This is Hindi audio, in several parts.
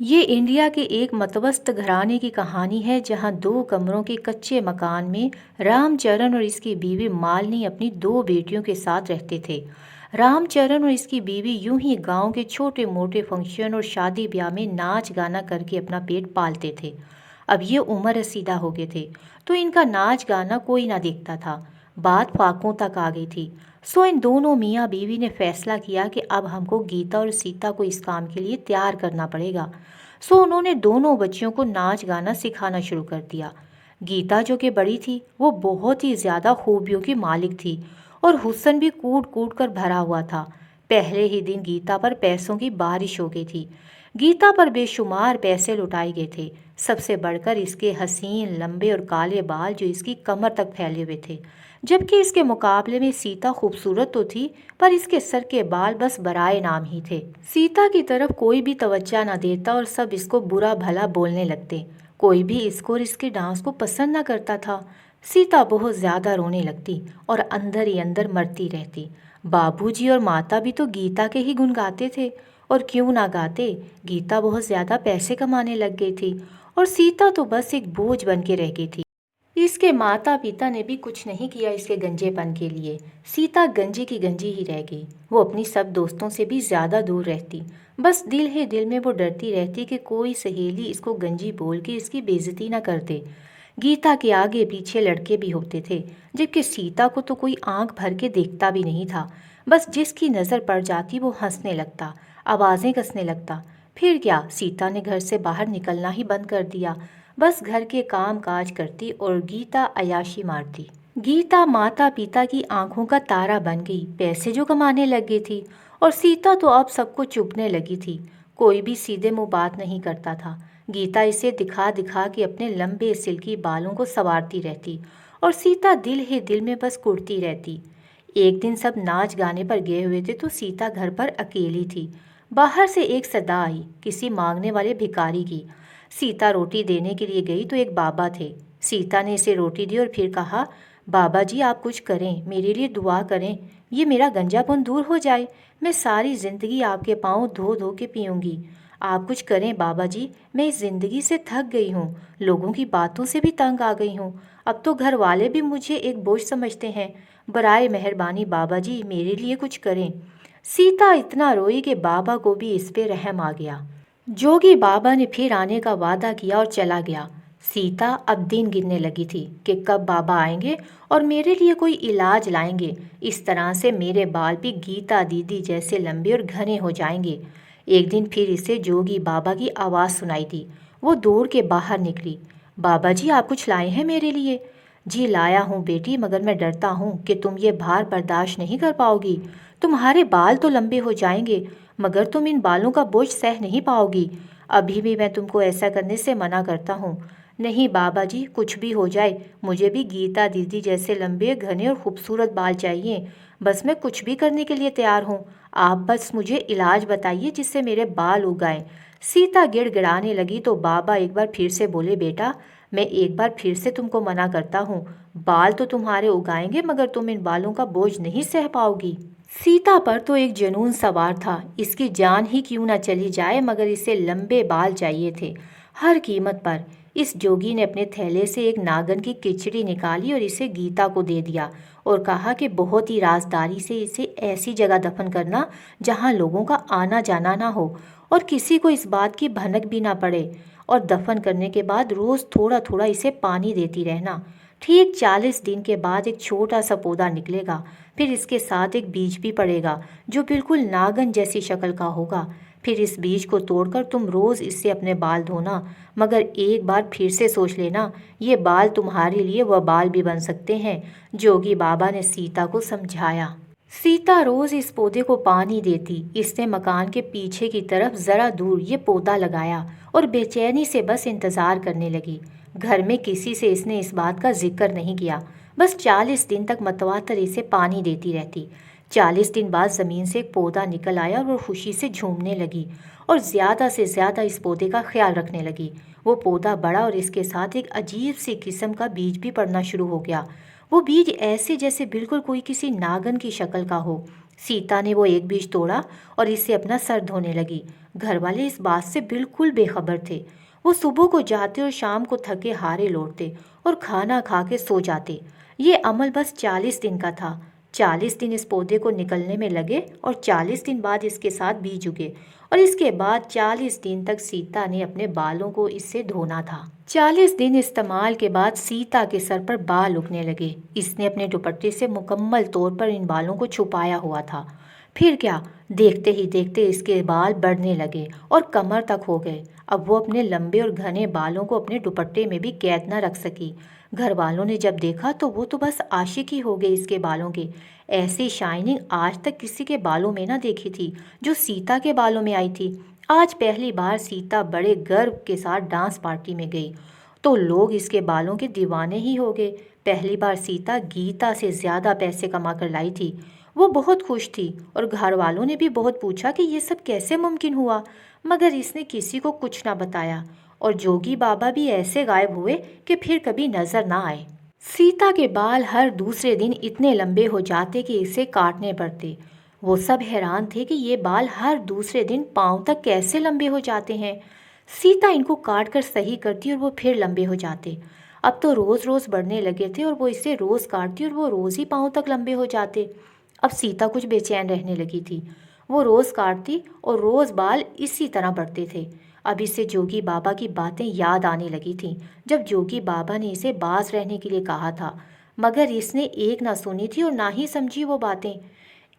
ये इंडिया के एक मतवस्त घराने की कहानी है जहां दो कमरों के कच्चे मकान में रामचरण और इसकी बीवी मालिनी अपनी दो बेटियों के साथ रहते थे। रामचरण और इसकी बीवी यूं ही गांव के छोटे मोटे फंक्शन और शादी ब्याह में नाच गाना करके अपना पेट पालते थे। अब ये उम्र रसीदा हो गए थे तो इनका नाच गाना कोई ना देखता था। बात फाकों तक आ गई थी। सो इन दोनों मियाँ बीवी ने फैसला किया कि अब हमको गीता और सीता को इस काम के लिए तैयार करना पड़ेगा। सो उन्होंने दोनों बच्चियों को नाच गाना सिखाना शुरू कर दिया। गीता जो कि बड़ी थी वो बहुत ही ज़्यादा खूबियों की मालिक थी और हुस्न भी कूट कूट कर भरा हुआ था। पहले ही दिन गीता पर पैसों की बारिश हो गई थी। गीता पर बेशुमार पैसे लुटाए गए थे। सबसे बढ़कर इसके हसीन लंबे और काले बाल जो इसकी कमर तक फैले हुए थे, जबकि इसके मुकाबले में सीता खूबसूरत तो थी पर इसके सर के बाल बस बराए नाम ही थे। सीता की तरफ कोई भी तवज्जो न देता और सब इसको बुरा भला बोलने लगते। कोई भी इसको और इसके डांस को पसंद न करता था। सीता बहुत ज्यादा रोने लगती और अंदर ही अंदर मरती रहती। बाबूजी और माता भी तो गीता के ही गुण गाते थे और क्यों ना गाते। गीता बहुत ज्यादा पैसे कमाने लग गई थी और सीता तो बस एक बोझ बन के रह गई थी। इसके माता पिता ने भी कुछ नहीं किया इसके गंजेपन के लिए। सीता गंजी की गंजी ही रह गई। वो अपनी सब दोस्तों से भी ज़्यादा दूर रहती। बस दिल ही दिल में वो डरती रहती कि कोई सहेली इसको गंजी बोल के इसकी बेइज्जती ना कर दे। गीता के आगे पीछे लड़के भी होते थे, जबकि सीता को तो कोई आंख भर के देखता भी नहीं था। बस जिसकी नज़र पड़ जाती वो हंसने लगता, आवाज़ें कसने लगता। फिर क्या, सीता ने घर से बाहर निकलना ही बंद कर दिया। बस घर के काम काज करती और गीता अयाशी मारती। गीता माता पिता की आंखों का तारा बन गई, पैसे जो कमाने लग गई थी। और सीता तो अब सबको चुभने लगी थी। कोई भी सीधे मुंह बात नहीं करता था। गीता इसे दिखा दिखा के अपने लंबे सिल्की बालों को संवारती रहती और सीता दिल ही दिल में बस कुढ़ती रहती। एक दिन सब नाच गाने पर गए हुए थे तो सीता घर पर अकेली थी। बाहर से एक सदा आई, किसी मांगने वाले भिखारी की। सीता रोटी देने के लिए गई तो एक बाबा थे। सीता ने इसे रोटी दी और फिर कहा, बाबा जी आप कुछ करें, मेरे लिए दुआ करें, ये मेरा गंजापन दूर हो जाए। मैं सारी जिंदगी आपके पाँव धो धो के पीऊँगी। आप कुछ करें बाबा जी, मैं इस जिंदगी से थक गई हूँ, लोगों की बातों से भी तंग आ गई हूँ। अब तो घर वाले भी मुझे एक बोझ समझते हैं। बराए मेहरबानी बाबा जी मेरे लिए कुछ करें। सीता इतना रोई कि बाबा को भी इस पे रहम आ गया। जोगी बाबा ने फिर आने का वादा किया और चला गया। सीता अब दिन गिनने लगी थी कि कब बाबा आएंगे और मेरे लिए कोई इलाज लाएंगे। इस तरह से मेरे बाल भी गीता दीदी जैसे लंबे और घने हो जाएंगे। एक दिन फिर इसे जोगी बाबा की आवाज़ सुनाई दी। वो दौड़ के बाहर निकली। बाबा जी आप कुछ लाए हैं मेरे लिए? जी लाया हूँ बेटी, मगर मैं डरता हूँ कि तुम ये भार बर्दाश्त नहीं कर पाओगी। तुम्हारे बाल तो लंबे हो जाएंगे मगर तुम इन बालों का बोझ सह नहीं पाओगी। अभी भी मैं तुमको ऐसा करने से मना करता हूँ। नहीं बाबा जी कुछ भी हो जाए, मुझे भी गीता दीदी जैसे लंबे घने और खूबसूरत बाल चाहिए। बस मैं कुछ भी करने के लिए तैयार हूँ। आप बस मुझे इलाज बताइए जिससे मेरे बाल उग आए। सीता गिड़गिड़ाने लगी तो बाबा एक बार फिर से बोले, बेटा मैं एक बार फिर से तुमको मना करता हूँ। बाल तो तुम्हारे उगाएंगे मगर तुम इन बालों का बोझ नहीं सह पाओगी। सीता पर तो एक जुनून सवार था। इसकी जान ही क्यों ना चली जाए मगर इसे लंबे बाल चाहिए थे, हर कीमत पर। इस जोगी ने अपने थैले से एक नागन की खिचड़ी निकाली और इसे गीता को दे दिया और कहा कि बहुत ही राजदारी से इसे ऐसी जगह दफन करना जहाँ लोगों का आना जाना ना हो और किसी को इस बात की भनक भी ना पड़े। और दफन करने के बाद रोज़ थोड़ा थोड़ा इसे पानी देती रहना। ठीक 40 दिन के बाद एक छोटा सा पौधा निकलेगा। फिर इसके साथ एक बीज भी पड़ेगा जो बिल्कुल नागन जैसी शक्ल का होगा। फिर इस बीज को तोड़कर तुम रोज़ इससे अपने बाल धोना, मगर एक बार फिर से सोच लेना, ये बाल तुम्हारे लिए वह बाल भी बन सकते हैं। जोगी बाबा ने सीता को समझाया। सीता रोज़ इस पौधे को पानी देती। इसने मकान के पीछे की तरफ ज़रा दूर ये पौधा लगाया और बेचैनी से बस इंतज़ार करने लगी। घर में किसी से इसने इस बात का जिक्र नहीं किया। बस 40 दिन तक मतवातर इसे पानी देती रहती। 40 दिन बाद ज़मीन से एक पौधा निकल आया और वो खुशी से झूमने लगी और ज़्यादा से ज़्यादा इस पौधे का ख्याल रखने लगी। वो पौधा बड़ा और इसके साथ एक अजीब सी किस्म का बीज भी पड़ना शुरू हो गया। वो बीज ऐसे जैसे बिल्कुल कोई किसी नागन की शक्ल का हो। सीता ने वो एक बीज तोड़ा और इससे अपना सर धोने लगी। घर वाले इस बात से बिल्कुल बेखबर थे। वो सुबह को जाते और शाम को थके हारे लौटते और खाना खा के सो जाते। ये अमल बस 40 दिन का था। 40 दिन इस पौधे को निकलने में लगे और 40 दिन बाद इसके साथ बीज उगे और इसके बाद 40 दिन तक सीता ने अपने बालों को इससे धोना था। 40 दिन इस्तेमाल के बाद सीता के सर पर बाल उगने लगे। इसने अपने दुपट्टे से मुकम्मल तौर पर इन बालों को छुपाया हुआ था। फिर क्या, देखते ही देखते इसके बाल बढ़ने लगे और कमर तक हो गए। अब वो अपने लंबे और घने बालों को अपने दुपट्टे में भी कैद न रख सकी। घर वालों ने जब देखा तो वो तो बस आशिकी हो गई इसके बालों की। ऐसी शाइनिंग आज तक किसी के बालों में ना देखी थी जो सीता के बालों में आई थी। आज पहली बार सीता बड़े गर्व के साथ डांस पार्टी में गई तो लोग इसके बालों के दीवाने ही हो गए। पहली बार सीता गीता से ज़्यादा पैसे कमा कर लाई थी। वो बहुत खुश थी और घर वालों ने भी बहुत पूछा कि ये सब कैसे मुमकिन हुआ, मगर इसने किसी को कुछ ना बताया और जोगी बाबा भी ऐसे गायब हुए कि फिर कभी नजर ना आए। सीता के बाल हर दूसरे दिन इतने लंबे हो जाते कि इसे काटने पड़ते। वो सब हैरान थे कि ये बाल हर दूसरे दिन पाँव तक कैसे लंबे हो जाते हैं। सीता इनको काट कर सही करती और वो फिर लंबे हो जाते। अब तो रोज़ रोज़ बढ़ने लगे थे और वो इसे रोज़ काटती और वो रोज़ ही पाँव तक लंबे हो जाते। अब सीता कुछ बेचैन रहने लगी थी। वो रोज़ काटती और रोज़ बाल इसी तरह बढ़ते थे। अब इसे जोगी बाबा की बातें याद आने लगी थीं, जब जोगी बाबा ने इसे बाज रहने के लिए कहा था, मगर इसने एक ना सुनी थी और ना ही समझी वो बातें।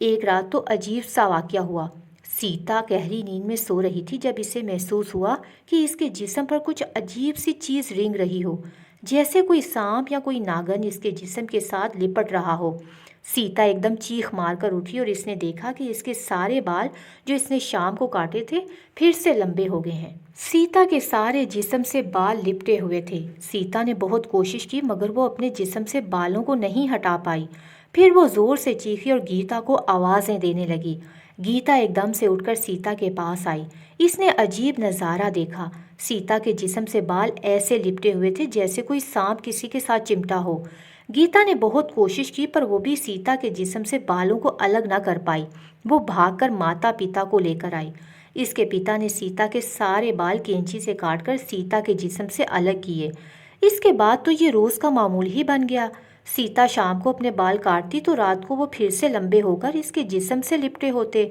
एक रात तो अजीब सा वाक़या हुआ। सीता गहरी नींद में सो रही थी जब इसे महसूस हुआ कि इसके जिस्म पर कुछ अजीब सी चीज़ रेंग रही हो, जैसे कोई सांप या कोई नागन इसके जिस्म के साथ लिपट रहा हो। सीता एकदम चीख मारकर उठी और इसने देखा कि इसके सारे बाल जो इसने शाम को काटे थे फिर से लंबे हो गए हैं। सीता के सारे जिस्म से बाल लिपटे हुए थे। सीता ने बहुत कोशिश की मगर वो अपने जिस्म से बालों को नहीं हटा पाई। फिर वो जोर से चीखी और गीता को आवाज़ें देने लगी। गीता एकदम से उठकर सीता के पास आई। इसने अजीब नज़ारा देखा। सीता के जिस्म से बाल ऐसे लिपटे हुए थे जैसे कोई सांप किसी के साथ चिमटा हो। गीता ने बहुत कोशिश की पर वो भी सीता के जिस्म से बालों को अलग ना कर पाई। वो भागकर माता पिता को लेकर आई। इसके पिता ने सीता के सारे बाल कैंची से काटकर सीता के जिस्म से अलग किए। इसके बाद तो ये रोज़ का मामूल ही बन गया। सीता शाम को अपने बाल काटती तो रात को वो फिर से लंबे होकर इसके जिस्म से लिपटे होते।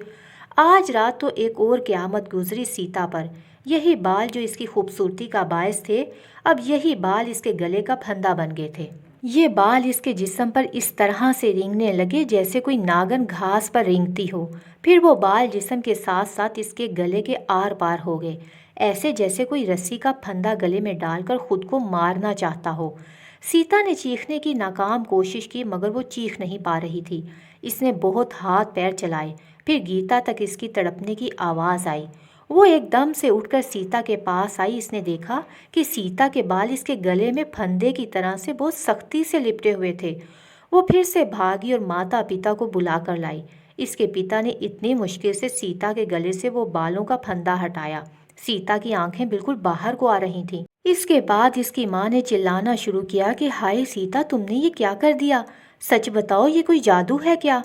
आज रात तो एक और क़यामत गुजरी सीता पर। यही बाल जो इसकी खूबसूरती का बायस थे, अब यही बाल इसके गले का फंदा बन गए थे। ये बाल इसके जिस्म पर इस तरह से रेंगने लगे जैसे कोई नागन घास पर रेंगती हो। फिर वो बाल जिस्म के साथ साथ इसके गले के आर पार हो गए, ऐसे जैसे कोई रस्सी का फंदा गले में डालकर खुद को मारना चाहता हो। सीता ने चीखने की नाकाम कोशिश की मगर वो चीख नहीं पा रही थी। इसने बहुत हाथ पैर चलाए, फिर गीता तक इसकी तड़पने की आवाज़ आई। वो एकदम से उठकर सीता के पास आई। इसने देखा कि सीता के बाल इसके गले में फंदे की तरह से बहुत सख्ती से लिपटे हुए थे। वो फिर से भागी और माता पिता को बुला कर लाई। इसके पिता ने इतनी मुश्किल से सीता के गले से वो बालों का फंदा हटाया। सीता की आंखें बिल्कुल बाहर को आ रही थीं। इसके बाद इसकी माँ ने चिल्लाना शुरू किया कि हाय सीता, तुमने ये क्या कर दिया? सच बताओ, ये कोई जादू है क्या?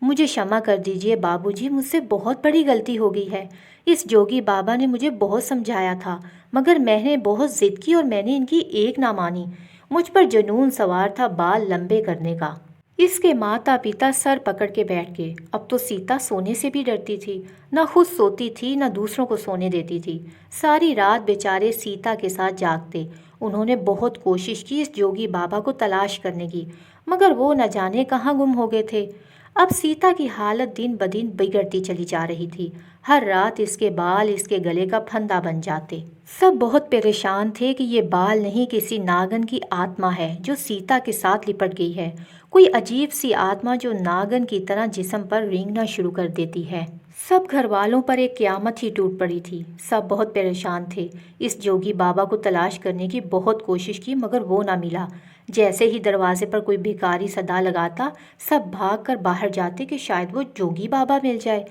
मुझे क्षमा कर दीजिए बाबूजी, मुझसे बहुत बड़ी गलती हो गई है। इस जोगी बाबा ने मुझे बहुत समझाया था मगर मैंने बहुत ज़िद की और मैंने इनकी एक ना मानी। मुझ पर जुनून सवार था बाल लंबे करने का। इसके माता पिता सर पकड़ के बैठ गए। अब तो सीता सोने से भी डरती थी। ना खुद सोती थी ना दूसरों को सोने देती थी। सारी रात बेचारे सीता के साथ जागते। उन्होंने बहुत कोशिश की इस जोगी बाबा को तलाश करने की, मगर वो न जाने कहाँ गुम हो गए थे। अब सीता की हालत दिन ब दिन बिगड़ती चली जा रही थी। हर रात इसके बाल इसके गले का फंदा बन जाते। सब बहुत परेशान थे कि ये बाल नहीं, किसी नागन की आत्मा है जो सीता के साथ लिपट गई है। कोई अजीब सी आत्मा जो नागन की तरह जिस्म पर रेंगना शुरू कर देती है। सब घर वालों पर एक क़यामत ही टूट पड़ी थी। सब बहुत परेशान थे। इस जोगी बाबा को तलाश करने की बहुत कोशिश की मगर वो ना मिला। जैसे ही दरवाजे पर कोई भिखारी सदा लगाता, सब भाग कर बाहर जाते कि शायद वो जोगी बाबा मिल जाए,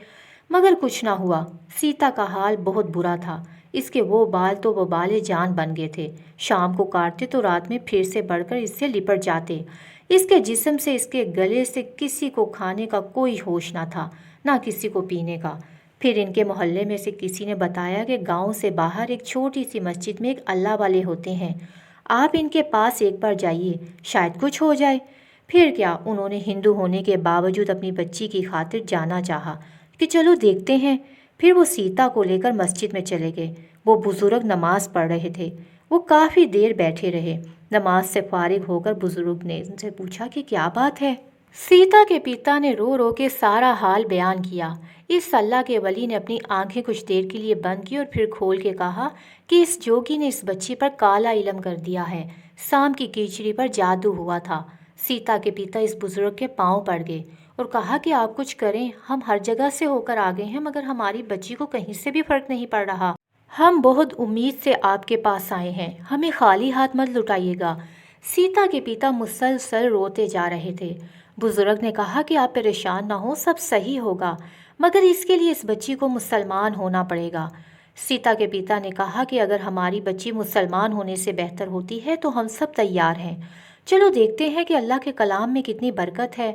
मगर कुछ ना हुआ। सीता का हाल बहुत बुरा था। इसके वो बाल तो वबाले जान बन गए थे। शाम को काटते तो रात में फिर से बढ़कर इससे लिपट जाते। इसके जिस्म से, इसके गले से किसी को खाने का कोई होश ना था, ना किसी को पीने का। फिर इनके मोहल्ले में से किसी ने बताया कि गांव से बाहर एक छोटी सी मस्जिद में एक अल्लाह वाले होते हैं, आप इनके पास एक बार जाइए, शायद कुछ हो जाए। फिर क्या, उन्होंने हिंदू होने के बावजूद अपनी बच्ची की खातिर जाना चाहा कि चलो देखते हैं। फिर वो सीता को लेकर मस्जिद में चले गए। वो बुजुर्ग नमाज पढ़ रहे थे। वो काफ़ी देर बैठे रहे। नमाज से फारिग होकर बुजुर्ग ने उनसे पूछा कि क्या बात है। सीता के पिता ने रो रो के सारा हाल बयान किया। इस अल्लाह के वली ने अपनी आंखें कुछ देर के लिए बंद की और फिर खोल के कहा कि इस जोगी ने इस बच्ची पर काला इलम कर दिया है, शाम की कीचड़ी पर जादू हुआ था। सीता के पिता इस बुजुर्ग के पांव पड़ गए और कहा कि आप कुछ करें, हम हर जगह से होकर आ गए हैं मगर हमारी बच्ची को कहीं से भी फर्क नहीं पड़ रहा। हम बहुत उम्मीद से आपके पास आए हैं, हमें खाली हाथ मत लुटाइएगा। सीता के पिता मुसलसल रोते जा रहे थे। बुजुर्ग ने कहा कि आप परेशान ना हो, सब सही होगा, मगर इसके लिए इस बच्ची को मुसलमान होना पड़ेगा। सीता के पिता ने कहा कि अगर हमारी बच्ची मुसलमान होने से बेहतर होती है तो हम सब तैयार हैं। चलो देखते हैं कि अल्लाह के कलाम में कितनी बरकत है।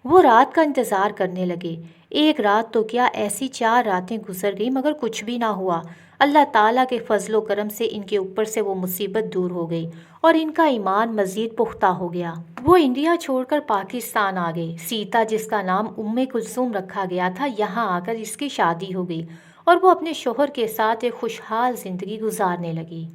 वो रात का इंतज़ार करने लगे। एक रात तो क्या, ऐसी 4 रातें गुजर गई मगर कुछ भी ना हुआ। अल्लाह ताला के फजलो करम से इनके ऊपर से वो मुसीबत दूर हो गई और इनका ईमान मज़ीद पुख्ता हो गया। वो इंडिया छोड़कर पाकिस्तान आ गई। सीता, जिसका नाम उम्मे कुलसूम रखा गया था, यहाँ आकर इसकी शादी हो गई और वो अपने शोहर के साथ एक खुशहाल ज़िंदगी गुजारने लगी।